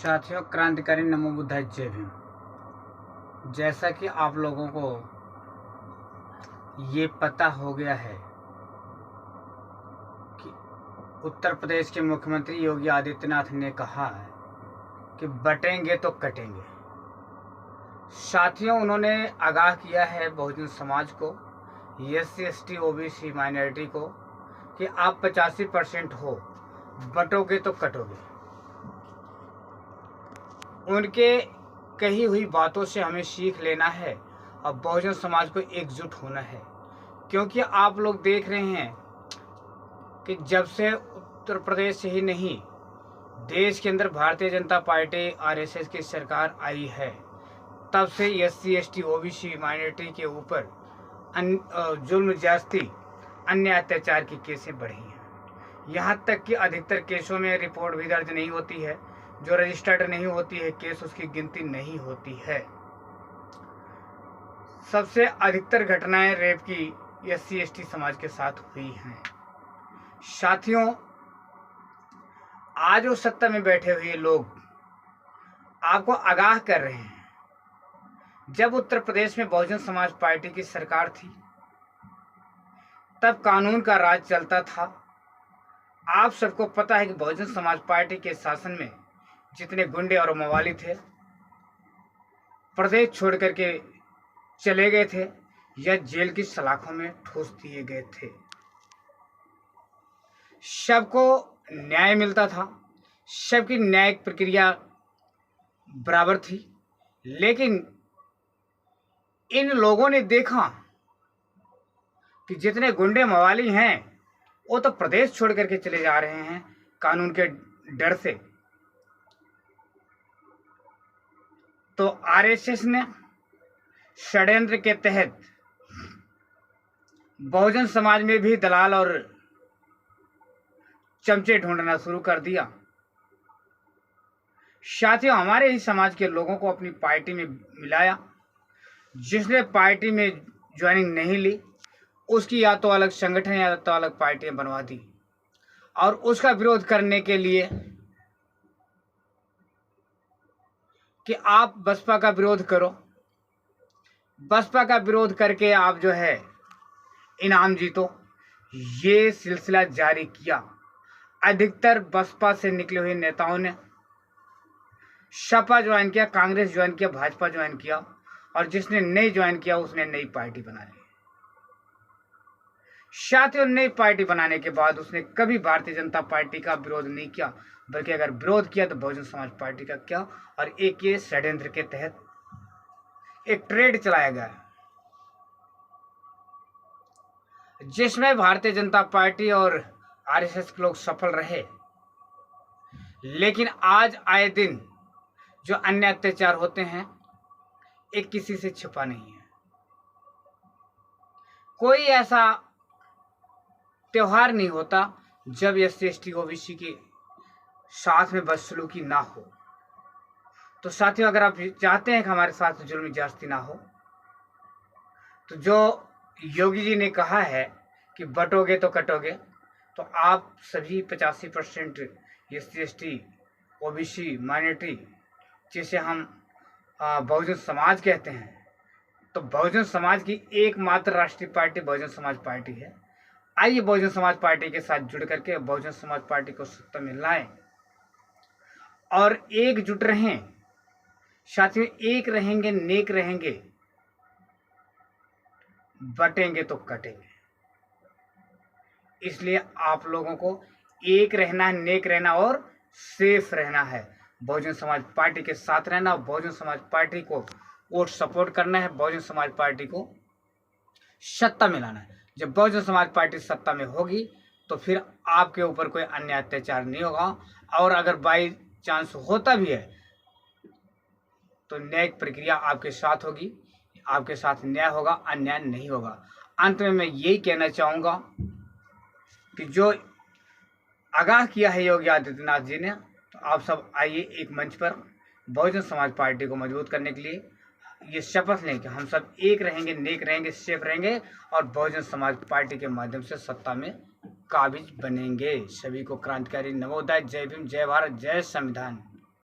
साथियों, क्रांतिकारी नमो बुद्धाय जय भीम। जैसा कि आप लोगों को ये पता हो गया है कि उत्तर प्रदेश के मुख्यमंत्री योगी आदित्यनाथ ने कहा है कि बटेंगे तो कटेंगे। साथियों, उन्होंने आगाह किया है बहुजन समाज को, SC ST OBC माइनॉरिटी को कि आप 85% हो, बटोगे तो कटोगे। उनके कही हुई बातों से हमें सीख लेना है और बहुजन समाज को एकजुट होना है, क्योंकि आप लोग देख रहे हैं कि जब से उत्तर प्रदेश से ही नहीं देश के अंदर भारतीय जनता पार्टी RSS की सरकार आई है, तब से SC ST OBC माइनॉरिटी के ऊपर जुल्म ज्यादती, अन्य अत्याचार की केसें बढ़ी हैं। यहाँ तक कि अधिकतर केसों में रिपोर्ट भी दर्ज नहीं होती है, जो रजिस्टर्ड नहीं होती है केस, उसकी गिनती नहीं होती है। सबसे अधिकतर घटनाएं रेप की SC ST समाज के साथ हुई हैं। साथियों, आज वो सत्ता में बैठे हुए लोग आपको आगाह कर रहे हैं। जब उत्तर प्रदेश में बहुजन समाज पार्टी की सरकार थी, तब कानून का राज चलता था। आप सबको पता है कि बहुजन समाज पार्टी के शासन में जितने गुंडे और मवाली थे, प्रदेश छोड़ करके चले गए थे या जेल की सलाखों में ठूस दिए गए थे। सबको न्याय मिलता था, सबकी न्यायिक प्रक्रिया बराबर थी। लेकिन इन लोगों ने देखा कि जितने गुंडे मवाली हैं वो तो प्रदेश छोड़ करके चले जा रहे हैं कानून के डर से। तो RSS ने षड्यंत्र के तहत बहुजन समाज में भी दलाल और चमचे ढूंढना शुरू कर दिया। साथियों, हमारे ही समाज के लोगों को अपनी पार्टी में मिलाया। जिसने पार्टी में ज्वाइनिंग नहीं ली, उसकी या तो अलग संगठन या तो अलग पार्टियां बनवा दी, और उसका विरोध करने के लिए कि आप बसपा का विरोध करो, बसपा का विरोध करके आप जो है इनाम जीतो, ये सिलसिला जारी किया। अधिकतर बसपा से निकले हुए नेताओं ने सपा ज्वाइन किया, कांग्रेस ज्वाइन किया, भाजपा ज्वाइन किया, और जिसने नहीं ज्वाइन किया उसने नई पार्टी बना ली। साथियों, नई पार्टी बनाने के बाद उसने कभी भारतीय जनता पार्टी का विरोध नहीं किया, बल्कि अगर विरोध किया तो बहुजन समाज पार्टी का किया। और एक ये षड्यंत्र के तहत एक ट्रेड चलाया गया, जिसमें भारतीय जनता पार्टी और RSS के लोग सफल रहे। लेकिन आज आए दिन जो अन्य अत्याचार होते हैं, एक किसी से छिपा नहीं है। कोई ऐसा त्योहार नहीं होता जब SC ST OBC के साथ में बदसलूकी ना हो। तो साथियों, अगर आप चाहते हैं कि हमारे साथ जुल्म ज्यादती ना हो, तो जो योगी जी ने कहा है कि बटोगे तो कटोगे, तो आप सभी 85% SC ST OBC माइनॉरिटी, जिसे हम बहुजन समाज कहते हैं, तो बहुजन समाज की एकमात्र राष्ट्रीय पार्टी बहुजन समाज पार्टी है। आइए बहुजन समाज पार्टी के साथ जुड़ करके बहुजन समाज पार्टी को सत्ता में लाएं और एकजुट रहें। साथियों, एक रहेंगे, नेक रहेंगे, बटेंगे तो कटेंगे। इसलिए आप लोगों को एक रहना है, नेक रहना और सेफ रहना है। बहुजन समाज पार्टी के साथ रहना, बहुजन समाज पार्टी को वोट सपोर्ट करना है, बहुजन समाज पार्टी को सत्ता में लाना है। जब बहुजन समाज पार्टी सत्ता में होगी तो फिर आपके ऊपर कोई अन्य अत्याचार नहीं होगा, और अगर बाई चांस होता भी है तो न्यायिक प्रक्रिया आपके साथ होगी, आपके साथ न्याय होगा, अन्याय नहीं होगा। अंत में मैं यही कहना चाहूँगा कि जो आगाह किया है योगी आदित्यनाथ जी ने, तो आप सब आइए एक मंच पर बहुजन समाज पार्टी को मजबूत करने के लिए ये शपथ लें कि हम सब एक रहेंगे, नेक रहेंगे, सेफ रहेंगे और बहुजन समाज पार्टी के माध्यम से सत्ता में काबिज बनेंगे। सभी को क्रांतिकारी नवोदय, जय भीम, जय भारत, जय संविधान।